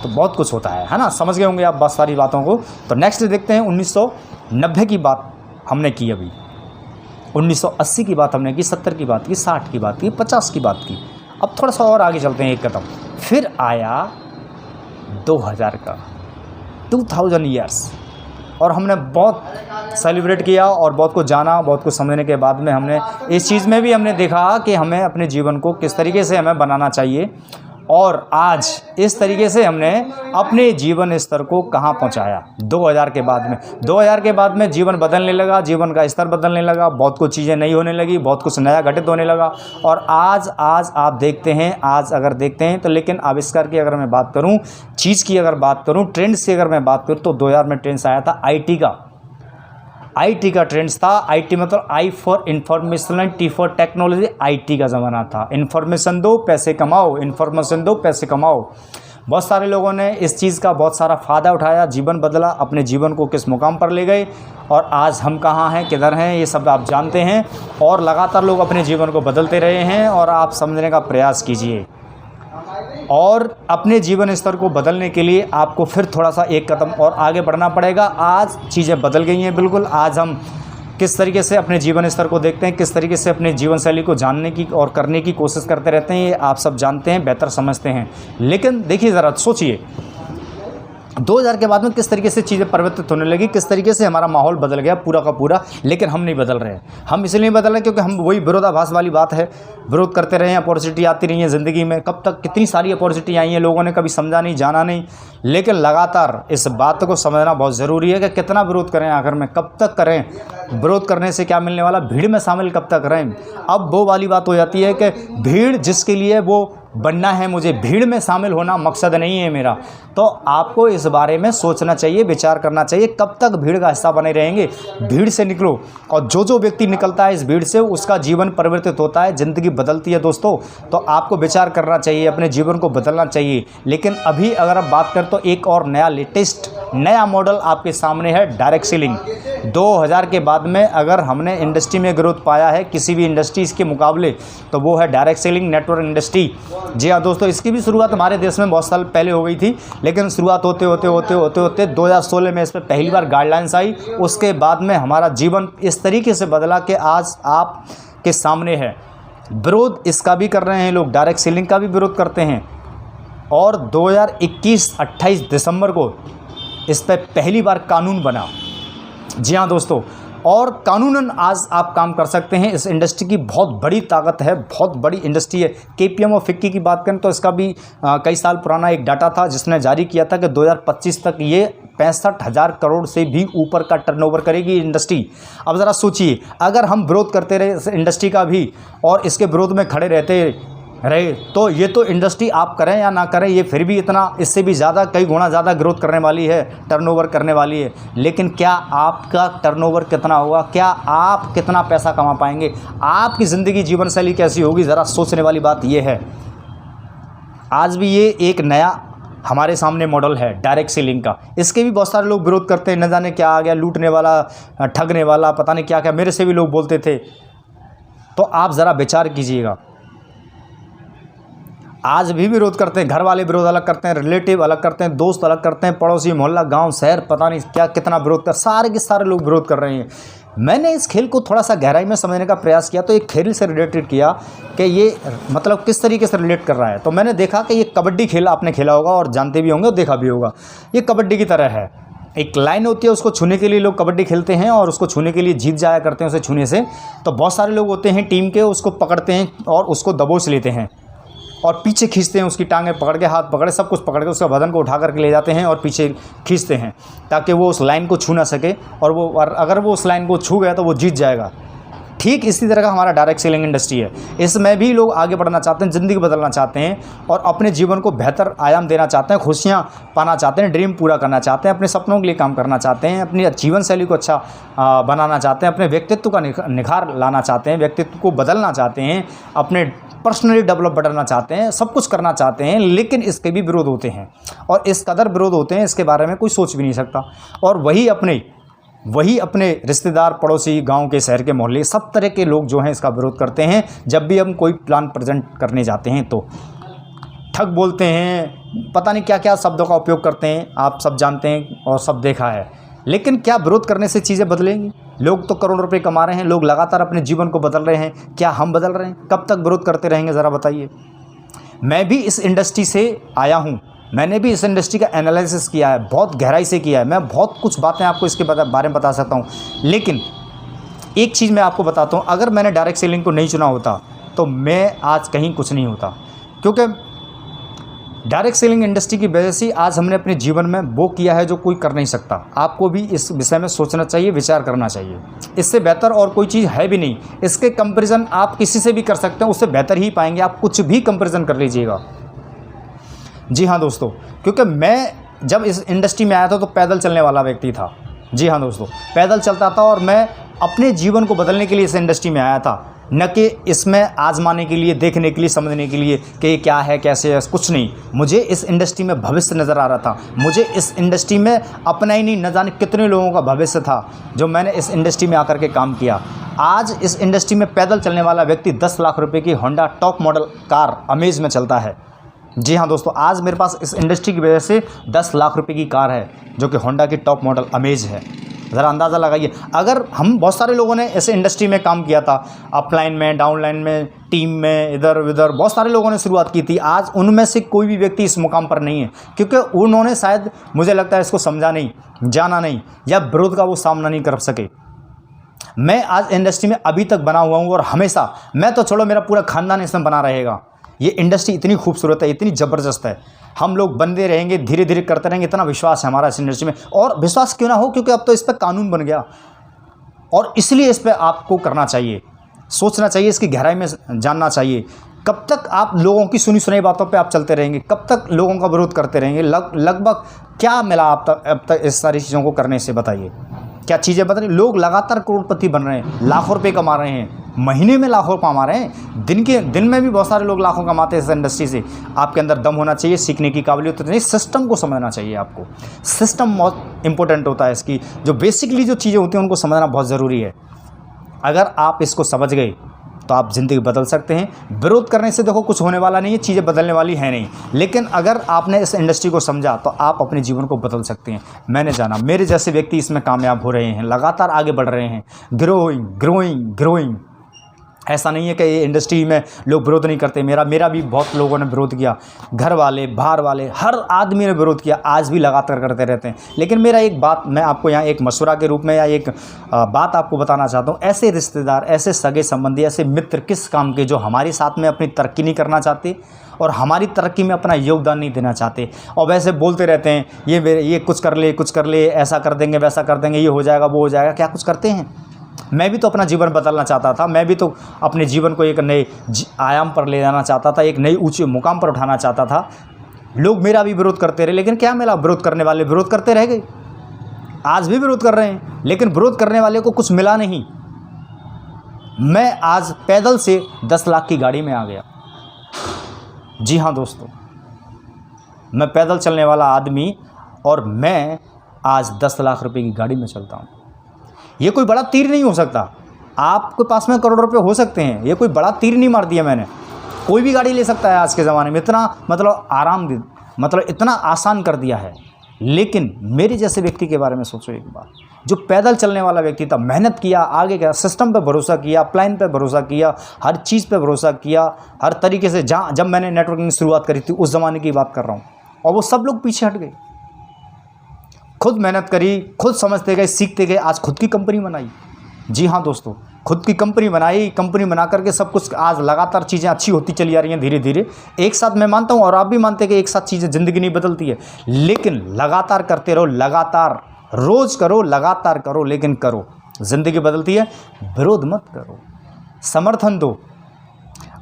तो बहुत कुछ होता है ना, समझ गए होंगे आप बहुत सारी बातों को। तो नेक्स्ट देखते हैं 1990 की बात हमने की अभी। 1980 की बात हमने की, 70 की बात की, 60 की बात की, 50 की बात की। अब थोड़ा सा और आगे चलते हैं एक कदम। फिर आया 2000 का 2000 ईयर्स, और हमने बहुत सेलिब्रेट किया और बहुत कुछ जाना, बहुत कुछ समझने के बाद में हमने इस चीज़ में भी हमने देखा कि हमें अपने जीवन को किस तरीके से हमें बनाना चाहिए, और आज इस तरीके से हमने अपने जीवन स्तर को कहाँ पहुँचाया 2000 के बाद में। 2000 के बाद में जीवन बदलने लगा, जीवन का स्तर बदलने लगा, बहुत कुछ चीज़ें नई होने लगी, बहुत कुछ नया घटित होने लगा। और आज आप देखते हैं, आज अगर देखते हैं तो, लेकिन आविष्कार की अगर मैं बात करूं, चीज़ की अगर बात करूं, ट्रेंड्स की अगर मैं बात करूं, तो 2000 में ट्रेंड्स आया था आईटी का ट्रेंड्स था। आईटी मतलब I for information and T for technology. IT का ज़माना था। इन्फॉर्मेशन दो पैसे कमाओ, इन्फॉर्मेशन दो पैसे कमाओ। बहुत सारे लोगों ने इस चीज़ का बहुत सारा फ़ायदा उठाया, जीवन बदला, अपने जीवन को किस मुकाम पर ले गए, और आज हम कहाँ हैं, किधर हैं, ये सब आप जानते हैं। और लगातार लोग अपने जीवन को बदलते रहे हैं, और आप समझने का प्रयास कीजिए। और अपने जीवन स्तर को बदलने के लिए आपको फिर थोड़ा सा एक कदम और आगे बढ़ना पड़ेगा। आज चीज़ें बदल गई हैं बिल्कुल। आज हम किस तरीके से अपने जीवन स्तर को देखते हैं, किस तरीके से अपने जीवन शैली को जानने की और करने की कोशिश करते रहते हैं, ये आप सब जानते हैं, बेहतर समझते हैं। लेकिन देखिए, ज़रा सोचिए 2000 के बाद में किस तरीके से चीज़ें परिवर्तित होने लगी, किस तरीके से हमारा माहौल बदल गया पूरा का पूरा। लेकिन हम नहीं बदल रहे हैं। हम इसलिए नहीं बदल रहे क्योंकि हम वही विरोधाभास वाली बात है, विरोध करते रहे हैं। अपॉर्चुनिटी आती रही है ज़िंदगी में, कब तक कितनी सारी अपॉर्चुनिटी आई हैं, लोगों ने कभी समझा नहीं, जाना नहीं। लेकिन लगातार इस बात को समझना बहुत ज़रूरी है कि कितना विरोध करें, आखिर में कब तक करें, विरोध करने से क्या मिलने वाला, भीड़ में शामिल कब तक रहें। अब वो वाली बात हो जाती है कि भीड़ जिसके लिए वो बनना है, मुझे भीड़ में शामिल होना मकसद नहीं है मेरा। तो आपको इस बारे में सोचना चाहिए, विचार करना चाहिए, कब तक भीड़ का हिस्सा बने रहेंगे। भीड़ से निकलो, और जो व्यक्ति निकलता है इस भीड़ से, उसका जीवन परिवर्तित होता है, ज़िंदगी बदलती है दोस्तों। तो आपको विचार करना चाहिए, अपने जीवन को बदलना चाहिए। लेकिन अभी अगर आप बात करें तो एक और नया लेटेस्ट नया मॉडल आपके सामने है, डायरेक्ट सेलिंग। 2000 के बाद में अगर हमने इंडस्ट्री में ग्रोथ पाया है किसी भी इंडस्ट्रीज के मुकाबले, तो वो है डायरेक्ट सेलिंग नेटवर्क इंडस्ट्री। जी हाँ दोस्तों, इसकी भी शुरुआत हमारे देश में बहुत साल पहले हो गई थी, लेकिन शुरुआत होते होते 2016 में इस पर पहली बार गाइडलाइंस आई। उसके बाद में हमारा जीवन इस तरीके से बदला कि आज आप के सामने है। विरोध इसका भी कर रहे हैं लोग, डायरेक्ट सेलिंग का भी विरोध करते हैं। और 2021-28 दिसंबर को इस पर पहली बार कानून बना। जी हाँ दोस्तों, और कानूनन आज आप काम कर सकते हैं। इस इंडस्ट्री की बहुत बड़ी ताकत है, बहुत बड़ी इंडस्ट्री है। केपीएम और फिक्की की बात करें तो इसका भी कई साल पुराना एक डाटा था जिसने जारी किया था कि 2025 तक ये 65,000 करोड़ से भी ऊपर का टर्नओवर करेगी इंडस्ट्री। अब ज़रा सोचिए, अगर हम विरोध करते रहे इस इंडस्ट्री का भी और इसके विरोध में खड़े रहते रहे, तो ये तो इंडस्ट्री आप करें या ना करें, ये फिर भी इतना, इससे भी ज़्यादा, कई गुना ज़्यादा ग्रोथ करने वाली है, टर्नओवर करने वाली है। लेकिन क्या आपका टर्नओवर कितना होगा, क्या आप कितना पैसा कमा पाएंगे, आपकी ज़िंदगी जीवन शैली कैसी होगी, ज़रा सोचने वाली बात ये है। आज भी ये एक नया हमारे सामने मॉडल है डायरेक्ट सेलिंग का। इसके भी बहुत सारे लोग विरोध करते हैं, न जाने क्या आ गया, लूटने वाला, ठगने वाला, पता नहीं क्या क्या, मेरे से भी लोग बोलते थे। तो आप ज़रा विचार कीजिएगा, आज भी विरोध करते हैं। घर वाले विरोध अलग करते हैं, रिलेटिव अलग करते हैं, दोस्त अलग करते हैं, पड़ोसी, मोहल्ला, गांव, शहर, पता नहीं क्या कितना विरोध कर, सारे के सारे लोग विरोध कर रहे हैं। मैंने इस खेल को थोड़ा सा गहराई में समझने का प्रयास किया, तो एक खेल से रिलेटेड किया कि ये मतलब किस तरीके से रिलेट कर रहा है। तो मैंने देखा कि ये कबड्डी खेल आपने खेला होगा और जानते भी होंगे और देखा भी होगा। ये कबड्डी की तरह है, एक लाइन होती है, उसको छूने के लिए लोग कबड्डी खेलते हैं और उसको छूने के लिए जीत जाया करते हैं उसे छूने से। तो बहुत सारे लोग होते हैं टीम के, उसको पकड़ते हैं और उसको दबोच लेते हैं और पीछे खींचते हैं, उसकी टांगें पकड़ के, हाथ पकड़े, सब कुछ पकड़ के उसका बदन को उठा करके ले जाते हैं और पीछे खींचते हैं ताकि वो उस लाइन को छू ना सके, और अगर वो उस लाइन को छू गया तो वो जीत जाएगा। ठीक इसी तरह का हमारा डायरेक्ट सेलिंग इंडस्ट्री है। इसमें भी लोग आगे बढ़ना चाहते हैं, ज़िंदगी बदलना चाहते हैं और अपने जीवन को बेहतर आयाम देना चाहते हैं, खुशियाँ पाना चाहते हैं, ड्रीम पूरा करना चाहते हैं, अपने सपनों के लिए काम करना चाहते हैं, अपनी जीवन शैली को अच्छा बनाना चाहते हैं, अपने व्यक्तित्व का निखार लाना चाहते हैं, व्यक्तित्व को बदलना चाहते हैं, अपने पर्सनली डेवलप बढ़ना चाहते हैं, सब कुछ करना चाहते हैं। लेकिन इसके भी विरोध होते हैं और इस कदर विरोध होते हैं, इसके बारे में कोई सोच भी नहीं सकता। और वही अपने रिश्तेदार, पड़ोसी, गांव के, शहर के, मोहल्ले, सब तरह के लोग जो हैं इसका विरोध करते हैं। जब भी हम कोई प्लान प्रेजेंट करने जाते हैं तो ठग बोलते हैं, पता नहीं क्या क्या शब्दों का उपयोग करते हैं, आप सब जानते हैं और सब देखा है। लेकिन क्या विरोध करने से चीज़ें बदलेंगी? लोग तो करोड़ों रुपए कमा रहे हैं, लोग लगातार अपने जीवन को बदल रहे हैं, क्या हम बदल रहे हैं? कब तक विरोध करते रहेंगे, ज़रा बताइए। मैं भी इस इंडस्ट्री से आया हूँ, मैंने भी इस इंडस्ट्री का एनालिसिस किया है, बहुत गहराई से किया है। मैं बहुत कुछ बातें आपको इसके बारे में बता सकता हूँ, लेकिन एक चीज़ मैं आपको बताता हूँ, अगर मैंने डायरेक्ट सेलिंग को नहीं चुना होता तो मैं आज कहीं कुछ नहीं होता। क्योंकि डायरेक्ट सेलिंग इंडस्ट्री की वजह से आज हमने अपने जीवन में वो किया है जो कोई कर नहीं सकता। आपको भी इस विषय में सोचना चाहिए, विचार करना चाहिए। इससे बेहतर और कोई चीज़ है भी नहीं। इसके कंपैरिजन आप किसी से भी कर सकते हैं, उससे बेहतर ही पाएंगे। आप कुछ भी कंपैरिजन कर लीजिएगा। जी हाँ दोस्तों, क्योंकि मैं जब इस इंडस्ट्री में आया था तो पैदल चलने वाला व्यक्ति था। जी हाँ दोस्तों, पैदल चलता था और मैं अपने जीवन को बदलने के लिए इस इंडस्ट्री में आया था, न कि इसमें आजमाने के लिए, देखने के लिए, समझने के लिए कि ये क्या है, कैसे है, कुछ नहीं। मुझे इस इंडस्ट्री में भविष्य नज़र आ रहा था। मुझे इस इंडस्ट्री में अपना ही नहीं, न जाने कितने लोगों का भविष्य था जो मैंने इस इंडस्ट्री में आकर के काम किया। आज इस इंडस्ट्री में पैदल चलने वाला व्यक्ति 10 लाख रुपए की Honda top model car amaze में चलता है। जी हाँ दोस्तों, आज मेरे पास इस इंडस्ट्री की वजह से 10 लाख रुपए की कार है जो कि होंडा की टॉप मॉडल अमेज है। ज़रा अंदाज़ा लगाइए। अगर हम बहुत सारे लोगों ने ऐसे इंडस्ट्री में काम किया था, अपलाइन में, डाउनलाइन में, टीम में, इधर उधर बहुत सारे लोगों ने शुरुआत की थी। आज उनमें से कोई भी व्यक्ति इस मुकाम पर नहीं है, क्योंकि उन्होंने शायद, मुझे लगता है, इसको समझा नहीं, जाना नहीं, या विरोध का वो सामना नहीं कर सके। मैं आज इंडस्ट्री में अभी तक बना हुआ हूँ और हमेशा, मैं तो छोड़ो, मेरा पूरा खानदान इसमें बना रहेगा। ये इंडस्ट्री इतनी खूबसूरत है, इतनी ज़बरदस्त है। हम लोग बनते रहेंगे, धीरे धीरे करते रहेंगे, इतना विश्वास है हमारा इस इंडस्ट्री में। और विश्वास क्यों ना हो, क्योंकि अब तो इस पर कानून बन गया और इसलिए इस पर आपको करना चाहिए, सोचना चाहिए, इसकी गहराई में जानना चाहिए। कब तक आप लोगों की सुनी सुनाई बातों पे आप चलते रहेंगे? कब तक लोगों का विरोध करते रहेंगे? लगभग क्या मिला अब तक इस सारी चीज़ों को करने से, बताइए। क्या चीज़ें बदल? लोग लगातार करोड़पति बन रहे हैं, लाखों रुपए कमा रहे हैं, महीने में लाखों कमा रहे हैं, दिन में भी बहुत सारे लोग लाखों कमाते हैं इस इंडस्ट्री से। आपके अंदर दम होना चाहिए, सीखने की काबिलियत नहीं, सिस्टम को समझना चाहिए आपको। सिस्टम बहुत इंपॉर्टेंट होता है। इसकी जो बेसिकली जो चीज़ें होती हैं उनको समझना बहुत ज़रूरी है। अगर आप इसको समझ गए तो आप ज़िंदगी बदल सकते हैं। विरोध करने से देखो कुछ होने वाला नहीं है, चीज़ें बदलने वाली है नहीं, लेकिन अगर आपने इस इंडस्ट्री को समझा तो आप अपने जीवन को बदल सकते हैं। मैंने जाना, मेरे जैसे व्यक्ति इसमें कामयाब हो रहे हैं, लगातार आगे बढ़ रहे हैं, ग्रोइंग ग्रोइंग ग्रोइंग। ऐसा नहीं है कि ये इंडस्ट्री में लोग विरोध नहीं करते। मेरा भी बहुत लोगों ने विरोध किया, घर वाले, बाहर वाले, हर आदमी ने विरोध किया, आज भी लगातार करते रहते हैं। लेकिन मेरा एक बात मैं आपको यहाँ एक मशवरा के रूप में या एक बात आपको बताना चाहता हूँ। ऐसे रिश्तेदार, ऐसे सगे संबंधी, ऐसे मित्र किस काम के जो हमारे साथ में अपनी तरक्की नहीं करना चाहते और हमारी तरक्की में अपना योगदान नहीं देना चाहते, और वैसे बोलते रहते हैं ये कुछ कर ले, ऐसा कर देंगे, वैसा कर देंगे, ये हो जाएगा, वो हो जाएगा। क्या कुछ करते हैं? मैं भी तो अपना जीवन बदलना चाहता था, मैं भी तो अपने जीवन को एक नए आयाम पर ले जाना चाहता था, एक नई ऊंचे मुकाम पर उठाना चाहता था। लोग मेरा भी विरोध करते रहे, लेकिन क्या मिला? विरोध करने वाले विरोध करते रह गए, आज भी विरोध कर रहे हैं, लेकिन विरोध करने वाले को कुछ मिला नहीं। मैं आज पैदल से 10 लाख की गाड़ी में आ गया। जी हाँ दोस्तों, मैं पैदल चलने वाला आदमी और मैं आज 10 लाख रुपए की गाड़ी में चलता हूँ। ये कोई बड़ा तीर नहीं हो सकता। आपके पास में करोड़ रुपए हो सकते हैं, ये कोई बड़ा तीर नहीं मार दिया मैंने। कोई भी गाड़ी ले सकता है आज के ज़माने में, इतना मतलब इतना आसान कर दिया है। लेकिन मेरे जैसे व्यक्ति के बारे में सोचो एक बार, जो पैदल चलने वाला व्यक्ति था, मेहनत किया, आगे गया, सिस्टम पे भरोसा किया, प्लान पे भरोसा किया, हर चीज़ पे भरोसा किया, हर तरीके से। जब मैंने नेटवर्किंग शुरुआत करी थी उस ज़माने की बात कर रहा हूँ, और वो सब लोग पीछे हट गए। खुद मेहनत करी, खुद समझते गए, सीखते गए, आज खुद की कंपनी बनाई। जी हाँ दोस्तों, खुद की कंपनी बनाई, कंपनी बना करके सब कुछ आज लगातार चीज़ें अच्छी होती चली आ रही हैं धीरे धीरे। एक साथ मैं मानता हूँ और आप भी मानते हैं कि एक साथ चीज़ें ज़िंदगी नहीं बदलती है, लेकिन लगातार करते रहो, लगातार रोज़ करो, लगातार करो, लेकिन करो, ज़िंदगी बदलती है। विरोध मत करो, समर्थन दो।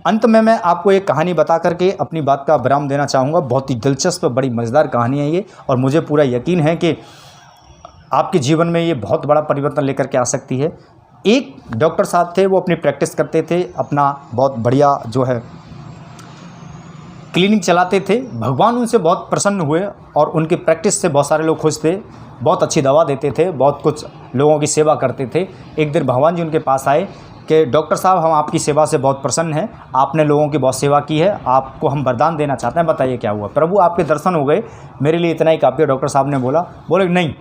अंत में मैं आपको एक कहानी बता करके अपनी बात का विराम देना चाहूँगा। बहुत ही दिलचस्प, बड़ी मज़ेदार कहानी है ये, और मुझे पूरा यकीन है कि आपके जीवन में ये बहुत बड़ा परिवर्तन लेकर के आ सकती है। एक डॉक्टर साहब थे, वो अपनी प्रैक्टिस करते थे, अपना बहुत बढ़िया जो है क्लिनिक चलाते थे। भगवान उनसे बहुत प्रसन्न हुए और उनकी प्रैक्टिस से बहुत सारे लोग खुश थे, बहुत अच्छी दवा देते थे, बहुत कुछ लोगों की सेवा करते थे। एक दिन भगवान जी उनके पास आए कि डॉक्टर साहब, हम आपकी सेवा से बहुत प्रसन्न हैं, आपने लोगों की बहुत सेवा की है, आपको हम वरदान देना चाहते हैं, बताइए क्या हुआ। प्रभु, आपके दर्शन हो गए, मेरे लिए इतना ही काफ़ी है। डॉक्टर साहब ने बोले नहीं,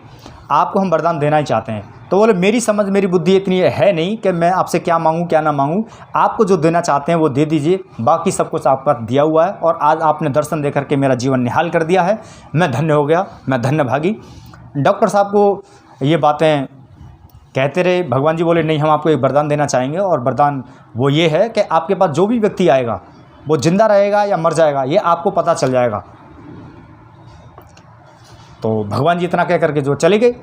आपको हम वरदान देना ही चाहते हैं। तो बोले मेरी समझ मेरी बुद्धि इतनी है नहीं कि मैं आपसे क्या मांगूँ क्या ना मांगूँ, आपको जो देना चाहते हैं वो दे दीजिए, बाकी सब कुछ आपका दिया हुआ है। और आज आपने दर्शन दे करके मेरा जीवन निहाल कर दिया है, मैं धन्य हो गया, मैं धन्य भागी। डॉक्टर साहब को ये बातें कहते रहे। भगवान जी बोले नहीं, हम आपको एक वरदान देना चाहेंगे, और वरदान वो ये है कि आपके पास जो भी व्यक्ति आएगा वो जिंदा रहेगा या मर जाएगा ये आपको पता चल जाएगा। तो भगवान जी इतना कह करके जो चले गए।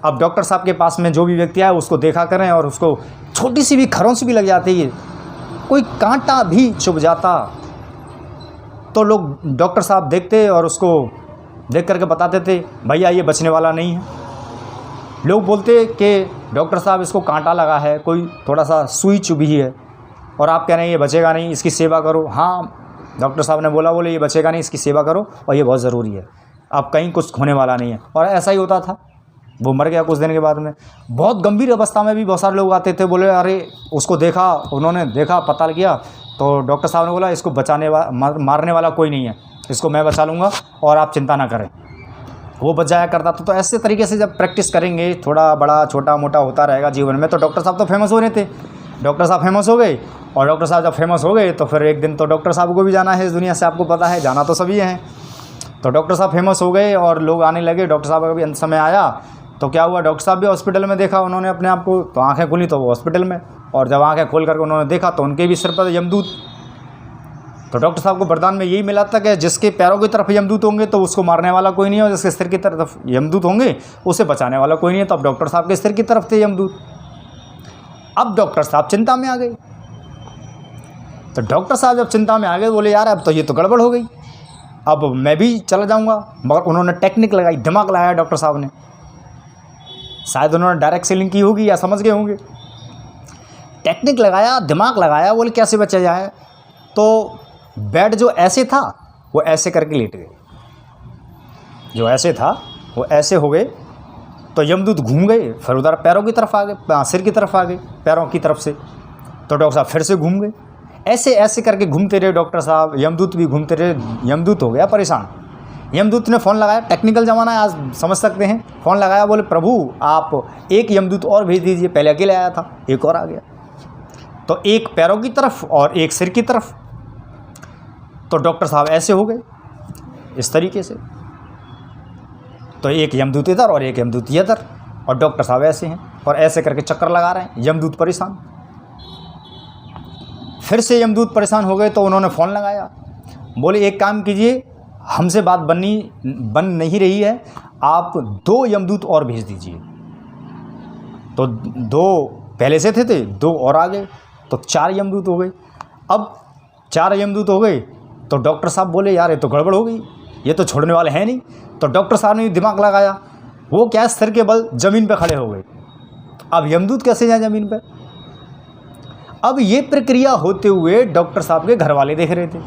अब डॉक्टर साहब के पास में जो भी व्यक्ति आए उसको देखा करें, और उसको छोटी सी भी खरोंच भी लग जाती है, कोई कांटा भी चुभ जाता, तो लोग डॉक्टर साहब देखते और उसको देख करके बताते थे भैया ये बचने वाला नहीं है। लोग बोलते कि डॉक्टर साहब इसको कांटा लगा है, कोई थोड़ा सा सुई चुभी है, और आप कह रहे हैं ये बचेगा नहीं, इसकी सेवा करो। हाँ, डॉक्टर साहब ने बोले ये बचेगा नहीं, इसकी सेवा करो, और ये बहुत ज़रूरी है, अब कहीं कुछ होने वाला नहीं है। और ऐसा ही होता था, वो मर गया कुछ दिन के बाद में। बहुत गंभीर अवस्था में भी बहुत सारे लोग आते थे, बोले अरे उसको देखा, उन्होंने देखा, पता किया, तो डॉक्टर साहब ने बोला इसको मारने वाला कोई नहीं है, इसको मैं बचा लूँगा और आप चिंता ना करें। वो बच जाया करता था। तो ऐसे तरीके से जब प्रैक्टिस करेंगे, थोड़ा बड़ा छोटा मोटा होता रहेगा जीवन में। तो डॉक्टर साहब तो फेमस हो रहे थे, डॉक्टर साहब फेमस हो गए, और डॉक्टर साहब जब फेमस हो गए तो फिर एक दिन तो डॉक्टर साहब को भी जाना है इस दुनिया से, आपको पता है, जाना तो सभी हैं। तो डॉक्टर साहब फेमस हो गए और लोग आने लगे। डॉक्टर साहब का भी अंत समय आया, तो क्या हुआ, डॉक्टर साहब भी हॉस्पिटल में देखा उन्होंने अपने आप को, तो आँखें खुली तो वो हॉस्पिटल में, और जब आँखें खोल करके उन्होंने देखा तो उनके भी सिर पर यमदूत। तो डॉक्टर साहब को वरदान में यही मिला था कि जिसके पैरों की तरफ यमदूत होंगे तो उसको मारने वाला कोई नहीं है, और जिसके सिर की तरफ यमदूत होंगे उसे बचाने वाला कोई नहीं है। तो अब डॉक्टर साहब के सिर की तरफ थे यमदूत। अब डॉक्टर साहब चिंता में आ गए। तो डॉक्टर साहब जब चिंता में आ गए, बोले यार अब तो ये तो गड़बड़ हो गई, अब मैं भी चला जाऊँगा। मगर उन्होंने टेक्निक लगाई, दिमाग लगाया डॉक्टर साहब ने, शायद उन्होंने डायरेक्ट सेलिंग की होगी या समझ गए होंगे। टेक्निक लगाया, दिमाग लगाया, बोले कैसे बचा जाए। तो बेड जो ऐसे था वो ऐसे करके लेट गए, जो ऐसे था वो ऐसे हो गए। तो यमदूत घूम गए, फिर उधर पैरों की तरफ आ गए, सिर की तरफ आ गए, पैरों की तरफ से। तो डॉक्टर साहब फिर से घूम गए, ऐसे ऐसे करके घूमते रहे डॉक्टर साहब, यमदूत भी घूमते रहे। यमदूत हो गया परेशान। यमदूत ने फ़ोन लगाया, टेक्निकल ज़माना है आज, समझ सकते हैं। फ़ोन लगाया, बोले प्रभु आप एक यमदूत और भेज दीजिए, पहले अकेले आया था, एक और आ गया। तो एक पैरों की तरफ और एक सिर की तरफ। तो डॉक्टर साहब ऐसे हो गए इस तरीके से, तो एक यमदूत इधर और एक यमदूत इधर, और डॉक्टर साहब ऐसे हैं और ऐसे करके चक्कर लगा रहे हैं। यमदूत परेशान, फिर से यमदूत परेशान हो गए। तो उन्होंने फ़ोन लगाया, बोले एक काम कीजिए, हमसे बात बन नहीं रही है, आप 2 यमदूत और भेज दीजिए। तो 2 पहले से थे 2 और आ गए, तो 4 यमदूत हो गए। अब 4 यमदूत हो गए तो डॉक्टर साहब बोले यार ये तो गड़बड़ हो गई, ये तो छोड़ने वाले हैं नहीं। तो डॉक्टर साहब ने दिमाग लगाया, वो क्या सिर के बल ज़मीन पे खड़े हो गए। अब यमदूत कैसे जाए ज़मीन पे। अब ये प्रक्रिया होते हुए डॉक्टर साहब के घर वाले देख रहे थे,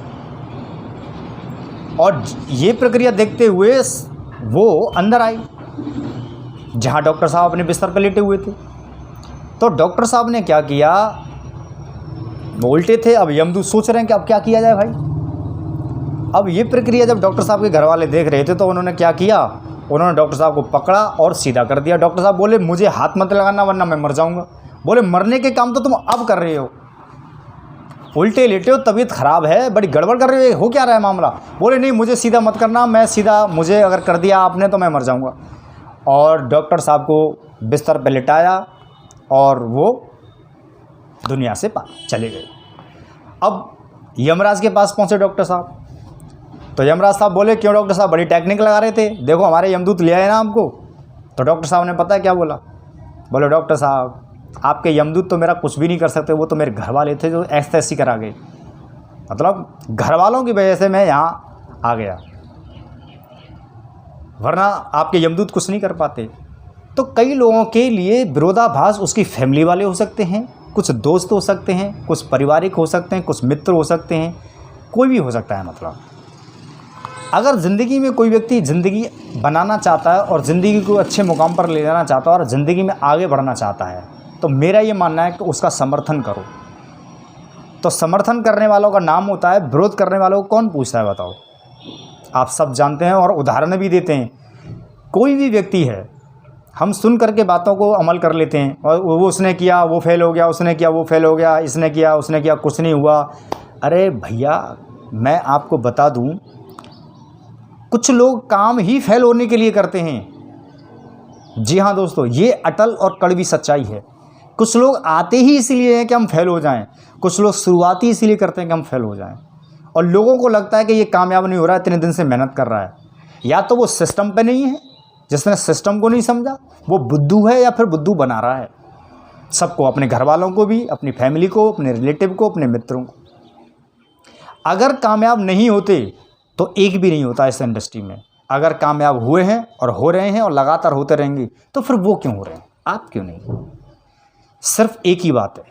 और ये प्रक्रिया देखते हुए वो अंदर आए जहाँ डॉक्टर साहब अपने बिस्तर पर लेटे हुए थे। तो डॉक्टर साहब ने क्या किया, वो उल्टे थे। अब यमदूत सोच रहे हैं कि अब क्या किया जाए भाई। अब ये प्रक्रिया जब डॉक्टर साहब के घर वाले देख रहे थे तो उन्होंने क्या किया, उन्होंने डॉक्टर साहब को पकड़ा और सीधा कर दिया। डॉक्टर साहब बोले मुझे हाथ मत लगाना वरना मैं मर जाऊंगा। बोले मरने के काम तो तुम अब कर रहे हो, उल्टे लेटे हो, तबीयत ख़राब है, बड़ी गड़बड़ कर रहे हो क्या रहा है मामला। बोले नहीं मुझे सीधा मत करना, मैं सीधा, मुझे अगर कर दिया आपने तो मैं मर जाऊँगा। और डॉक्टर साहब को बिस्तर पर लिटाया और वो दुनिया से चले गए। अब यमराज के पास पहुँचे डॉक्टर साहब। तो यमराज साहब बोले क्यों डॉक्टर साहब, बड़ी टेक्निक लगा रहे थे, देखो हमारे यमदूत ले आए ना हमको। तो डॉक्टर साहब ने पता है क्या बोला, बोले डॉक्टर साहब आपके यमदूत तो मेरा कुछ भी नहीं कर सकते, वो तो मेरे घर वाले थे जो ऐसी करा गए, मतलब घर वालों की वजह से मैं यहाँ आ गया, वरना आपके यमदूत कुछ नहीं कर पाते। तो कई लोगों के लिए विरोधाभास उसकी फैमिली वाले हो सकते हैं, कुछ दोस्त हो सकते हैं, कुछ पारिवारिक हो सकते हैं, कुछ मित्र हो सकते हैं, कोई भी हो सकता है। मतलब अगर ज़िंदगी में कोई व्यक्ति ज़िंदगी बनाना चाहता है और ज़िंदगी को अच्छे मुकाम पर ले जाना चाहता है और ज़िंदगी में आगे बढ़ना चाहता है, तो मेरा ये मानना है कि उसका समर्थन करो। तो समर्थन करने वालों का नाम होता है, विरोध करने वालों को कौन पूछता है बताओ। आप सब जानते हैं और उदाहरण भी देते हैं। कोई भी व्यक्ति है हम सुन करके बातों को अमल कर लेते हैं, और वो उसने किया वो फेल हो गया, उसने किया वो फेल हो गया, इसने किया उसने किया कुछ नहीं हुआ। अरे भैया मैं आपको बता दूं, कुछ लोग काम ही फेल होने के लिए करते हैं। जी हाँ दोस्तों, ये अटल और कड़वी सच्चाई है। कुछ लोग आते ही इसलिए हैं कि हम फेल हो जाएं, कुछ लोग शुरुआती इसलिए करते हैं कि हम फेल हो जाएं, और लोगों को लगता है कि ये कामयाब नहीं हो रहा है, इतने दिन से मेहनत कर रहा है। या तो वो सिस्टम पे नहीं है, जिसने सिस्टम को नहीं समझा वो बुद्धू है, या फिर बुद्धू बना रहा है सबको, अपने घर वालों को भी, अपनी फैमिली को, अपने रिलेटिव को, अपने मित्रों को। अगर कामयाब नहीं होते तो एक भी नहीं होता इस इंडस्ट्री में। अगर कामयाब हुए हैं और हो रहे हैं और लगातार होते रहेंगे तो फिर वो क्यों हो रहे हैं, आप क्यों नहीं? सिर्फ एक ही बात है,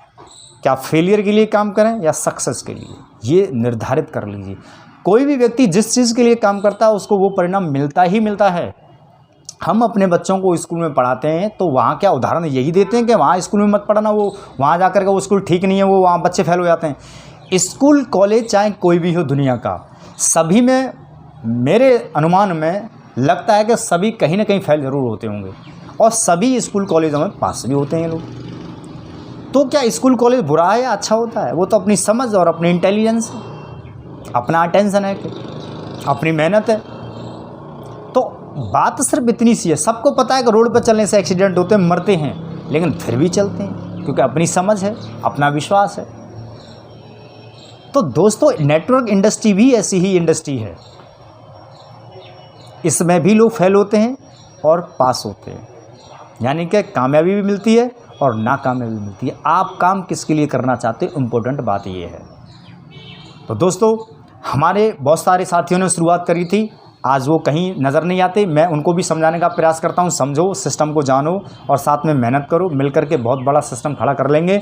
क्या फेलियर के लिए काम करें या सक्सेस के लिए, ये निर्धारित कर लीजिए। कोई भी व्यक्ति जिस चीज़ के लिए काम करता है उसको वो परिणाम मिलता ही मिलता है। हम अपने बच्चों को स्कूल में पढ़ाते हैं तो वहाँ क्या उदाहरण यही देते हैं कि वहाँ स्कूल में मत पढ़ना, वो वहाँ जा कर के वो स्कूल ठीक नहीं है, वो वहाँ बच्चे फेल हो जाते हैं। स्कूल कॉलेज चाहे कोई भी हो दुनिया का, सभी में मेरे अनुमान में लगता है कि सभी कहीं ना कहीं फेल ज़रूर होते होंगे, और सभी स्कूल कॉलेजों में पास भी होते हैं लोग। तो क्या स्कूल कॉलेज बुरा है या अच्छा होता है? वो तो अपनी समझ और अपनी इंटेलिजेंस, अपना अटेंशन है, कि अपनी मेहनत है। तो बात सिर्फ इतनी सी है, सबको पता है कि रोड पर चलने से एक्सीडेंट होते हैं, मरते हैं, लेकिन फिर भी चलते हैं क्योंकि अपनी समझ है, अपना विश्वास है। तो दोस्तों नेटवर्क इंडस्ट्री भी ऐसी ही इंडस्ट्री है, इसमें भी लोग फेल होते हैं और पास होते हैं, यानी कि कामयाबी भी मिलती है और नाकामयाबी भी मिलती है। आप काम किसके लिए करना चाहते हैं, इम्पोर्टेंट बात ये है। तो दोस्तों हमारे बहुत सारे साथियों ने शुरुआत करी थी, आज वो कहीं नज़र नहीं आते, मैं उनको भी समझाने का प्रयास करता हूँ। समझो, सिस्टम को जानो और साथ में मेहनत करो, मिल करके बहुत बड़ा सिस्टम खड़ा कर लेंगे।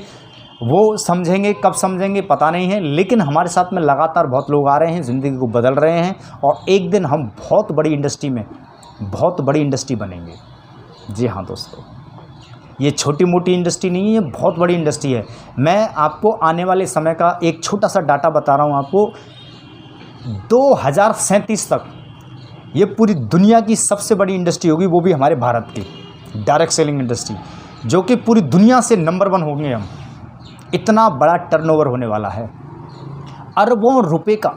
वो समझेंगे, कब समझेंगे पता नहीं है, लेकिन हमारे साथ में लगातार बहुत लोग आ रहे हैं, ज़िंदगी को बदल रहे हैं, और एक दिन हम बहुत बड़ी इंडस्ट्री में, बहुत बड़ी इंडस्ट्री बनेंगे। जी हाँ दोस्तों, ये छोटी मोटी इंडस्ट्री नहीं है, ये बहुत बड़ी इंडस्ट्री है। मैं आपको आने वाले समय का एक छोटा सा डाटा बता रहा हूँ आपको। 2037 तक ये पूरी दुनिया की सबसे बड़ी इंडस्ट्री होगी, वो भी हमारे भारत की डायरेक्ट सेलिंग इंडस्ट्री, जो कि पूरी दुनिया से नंबर 1 होंगे हम। इतना बड़ा टर्नओवर होने वाला है, अरबों रुपए का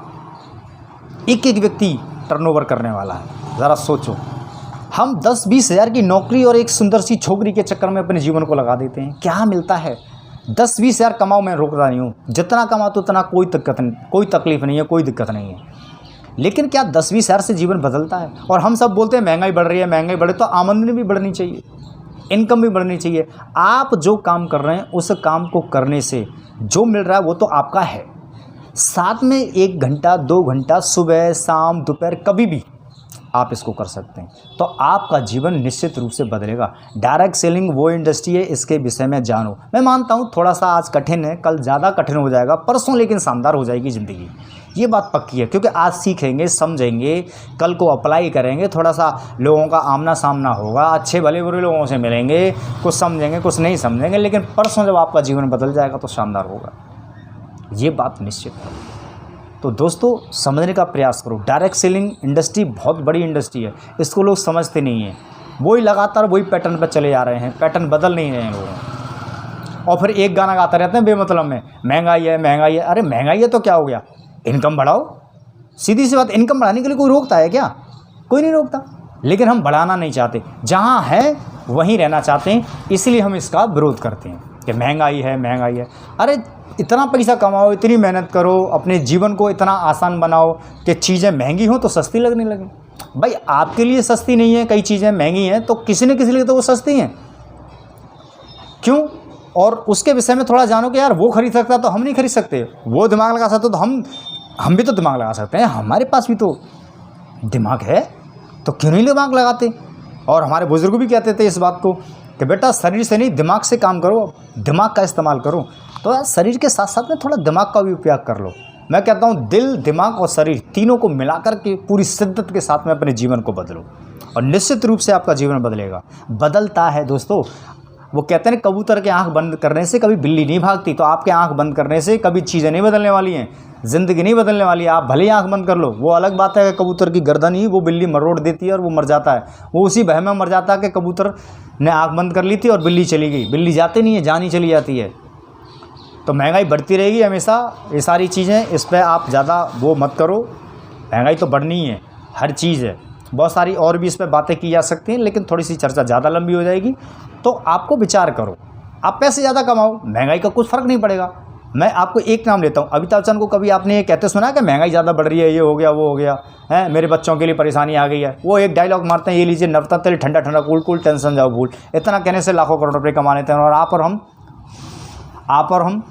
एक एक व्यक्ति टर्नओवर करने वाला है। ज़रा सोचो, हम 10-20 हज़ार की नौकरी और एक सुंदर सी छोकरी के चक्कर में अपने जीवन को लगा देते हैं। क्या मिलता है? 10-20 हज़ार कमाओ, मैं रोकता नहीं हूँ, जितना कमाओ तो उतना, कोई दिक्कत नहीं, कोई तकलीफ़ नहीं है, कोई दिक्कत नहीं है। लेकिन क्या 10-20 हज़ार से जीवन बदलता है? और हम सब बोलते हैं महंगाई बढ़ रही है, महंगाई बढ़े, तो आमदनी भी बढ़नी चाहिए, इनकम भी बढ़नी चाहिए। आप जो काम कर रहे हैं उस काम को करने से जो मिल रहा है वो तो आपका है, साथ में 1 घंटा 2 घंटा सुबह शाम दोपहर कभी भी आप इसको कर सकते हैं, तो आपका जीवन निश्चित रूप से बदलेगा। डायरेक्ट सेलिंग वो इंडस्ट्री है, इसके विषय में जानो। मैं मानता हूँ थोड़ा सा आज कठिन है, कल ज़्यादा कठिन हो जाएगा, परसों लेकिन शानदार हो जाएगी ज़िंदगी, ये बात पक्की है। क्योंकि आज सीखेंगे, समझेंगे, कल को अप्लाई करेंगे, थोड़ा सा लोगों का आमना सामना होगा, अच्छे भले बुरे लोगों से मिलेंगे, कुछ समझेंगे कुछ नहीं समझेंगे, लेकिन परसों जब आपका जीवन बदल जाएगा तो शानदार होगा, ये बात निश्चित है। तो दोस्तों समझने का प्रयास करो, डायरेक्ट सेलिंग इंडस्ट्री बहुत बड़ी इंडस्ट्री है, इसको लोग समझते नहीं हैं। वही लगातार वही पैटर्न पर चले जा रहे हैं, पैटर्न बदल नहीं रहे हैं लोग, और फिर एक गाना गाते रहते हैं बेमतलब में, महंगाई है महंगाई है। अरे महंगाई है तो क्या हो गया, इनकम बढ़ाओ, सीधी सी बात। इनकम बढ़ाने के लिए कोई रोकता है क्या? कोई नहीं रोकता, लेकिन हम बढ़ाना नहीं चाहते, जहाँ है वहीं रहना चाहते हैं, इसलिए हम इसका विरोध करते हैं कि महंगाई है महंगाई है। अरे इतना पैसा कमाओ, इतनी मेहनत करो, अपने जीवन को इतना आसान बनाओ कि चीज़ें महंगी हों तो सस्ती लगने लगे। भाई आपके लिए सस्ती नहीं है, कई चीज़ें महंगी हैं, तो किसी न किसी लिए तो वो सस्ती हैं, क्यों? और उसके विषय में थोड़ा जानो कि यार वो खरीद सकता तो हम नहीं खरीद सकते, वो दिमाग लगा सकते तो हम भी तो दिमाग लगा सकते हैं, हमारे पास भी तो दिमाग है, तो क्यों नहीं दिमाग लगाते? और हमारे बुजुर्ग भी कहते थे इस बात को कि बेटा शरीर से नहीं दिमाग से काम करो, दिमाग का इस्तेमाल करो। तो यार शरीर के साथ साथ में थोड़ा दिमाग का भी उपयोग कर लो। मैं कहता हूँ दिल, दिमाग और शरीर तीनों को मिलाकर के पूरी शिद्दत के साथ में अपने जीवन को बदलो, और निश्चित रूप से आपका जीवन बदलेगा, बदलता है दोस्तों। वो कहते हैं कबूतर के आंख बंद करने से कभी बिल्ली नहीं भागती, तो आपके आंख बंद करने से कभी चीज़ें नहीं बदलने वाली हैं, ज़िंदगी नहीं बदलने वाली है। आप भले ही आंख बंद कर लो, वो अलग बात है कि कबूतर की गर्दन ही वो बिल्ली मरोड़ देती है और वो मर जाता है, वो उसी भय में मर जाता है कि कबूतर ने आँख बंद कर ली थी और बिल्ली चली गई। बिल्ली जाती नहीं है, जान ही चली जाती है। तो महंगाई बढ़ती रहेगी हमेशा। ये सारी चीज़ें, इस पर आप ज़्यादा वो मत करो। महंगाई तो बढ़नी है, हर चीज़ है। बहुत सारी और भी इस पर बातें की जा सकती हैं, लेकिन थोड़ी सी चर्चा ज़्यादा लंबी हो जाएगी। तो आपको विचार करो, आप पैसे ज़्यादा कमाओ, महंगाई का कुछ फ़र्क नहीं पड़ेगा। मैं आपको एक नाम लेता हूँ, अमिताभ बच्चन को कभी आपने ये कहते सुना कि महंगाई ज़्यादा बढ़ रही है, ये हो गया वो हो गया है, मेरे बच्चों के लिए परेशानी आ गई है। वो एक डायलॉग मारते हैं, ये लीजिए नवता तेल ठंडा ठंडा कूल कूल, टेंशन जाओ भूल। इतना कहने से लाखों करोड़ रुपये कमा लेते हैं। और आप और हम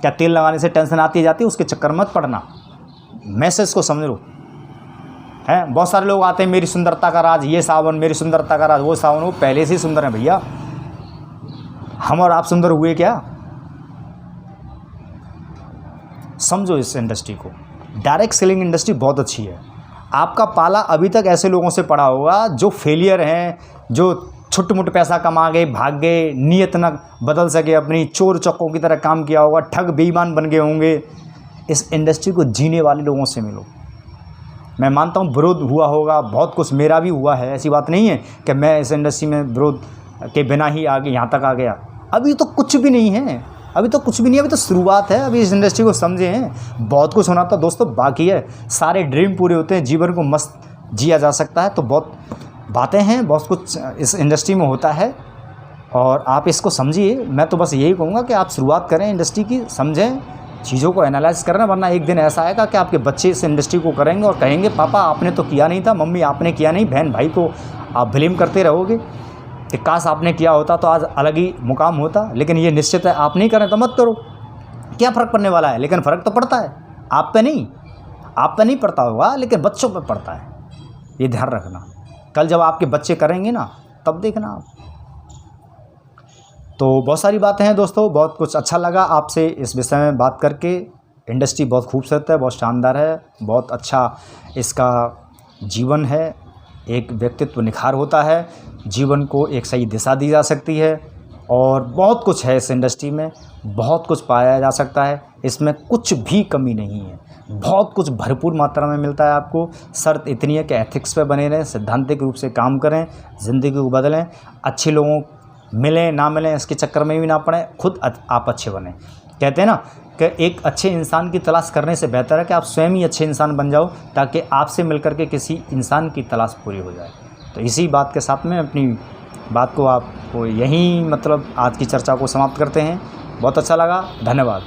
क्या तेल लगाने से टेंशन आती जाती है, उसके चक्कर मत पड़ना। मैसेज को समझ लो। हैं बहुत सारे लोग आते हैं, मेरी सुंदरता का राज ये सावन, मेरी सुंदरता का राज वो सावन। वो पहले से ही सुंदर है भैया, हम और आप सुंदर हुए क्या? समझो इस इंडस्ट्री को। डायरेक्ट सेलिंग इंडस्ट्री बहुत अच्छी है। आपका पाला अभी तक ऐसे लोगों से पड़ा होगा जो फेलियर हैं, जो छुट मुट पैसा कमा गए, भाग गए, नीयत न बदल सके अपनी, चोर चक्कों की तरह काम किया होगा, ठग बेईमान बन गए होंगे। इस इंडस्ट्री को जीने वाले लोगों से मिलो। मैं मानता हूँ विरोध हुआ होगा, बहुत कुछ मेरा भी हुआ है, ऐसी बात नहीं है कि मैं इस इंडस्ट्री में विरोध के बिना ही आगे यहाँ तक आ गया। अभी तो कुछ भी नहीं है, अभी तो कुछ भी नहीं है, अभी तो शुरुआत है। अभी इस इंडस्ट्री को समझे हैं, बहुत कुछ होना तो दोस्तों बाकी है। सारे ड्रीम पूरे होते हैं, जीवन को मस्त जिया जा सकता है। तो बहुत बातें हैं, बहुत कुछ इस इंडस्ट्री में होता है और आप इसको समझिए। मैं तो बस यही कहूँगा कि आप शुरुआत करें इंडस्ट्री की, समझें, चीज़ों को एनालाइज करना, वरना एक दिन ऐसा आएगा कि आपके बच्चे इस इंडस्ट्री को करेंगे और कहेंगे पापा आपने तो किया नहीं था, मम्मी आपने किया नहीं, बहन भाई को आप ब्लेम करते रहोगे कि काश आपने किया होता तो आज अलग ही मुकाम होता। लेकिन ये निश्चित है, आप नहीं करें तो मत करो, क्या फ़र्क पड़ने वाला है। लेकिन फ़र्क तो पड़ता है, आप पे नहीं पड़ता होगा, लेकिन बच्चों पे पड़ता है। ये ध्यान रखना, कल जब आपके बच्चे करेंगे ना, तब देखना आप। तो बहुत सारी बातें हैं दोस्तों, बहुत कुछ अच्छा लगा आपसे इस विषय में बात करके। इंडस्ट्री बहुत खूबसूरत है, बहुत शानदार है, बहुत अच्छा इसका जीवन है। एक व्यक्तित्व निखार होता है, जीवन को एक सही दिशा दी जा सकती है और बहुत कुछ है इस इंडस्ट्री में, बहुत कुछ पाया जा सकता है। इसमें कुछ भी कमी नहीं है, बहुत कुछ भरपूर मात्रा में मिलता है आपको। शर्त इतनी है कि एथिक्स पे बने रहें, सिद्धांतिक रूप से काम करें, ज़िंदगी को बदलें, अच्छे लोगों मिलें ना मिलें इसके चक्कर में भी ना पड़ें, खुद आप अच्छे बने। कहते हैं ना कि एक अच्छे इंसान की तलाश करने से बेहतर है कि आप स्वयं ही अच्छे इंसान बन जाओ, ताकि आपसे मिलकर के किसी इंसान की तलाश पूरी हो जाए। तो इसी बात के साथ में अपनी बात को आपको यहीं आज की चर्चा को समाप्त करते हैं। बहुत अच्छा लगा, धन्यवाद।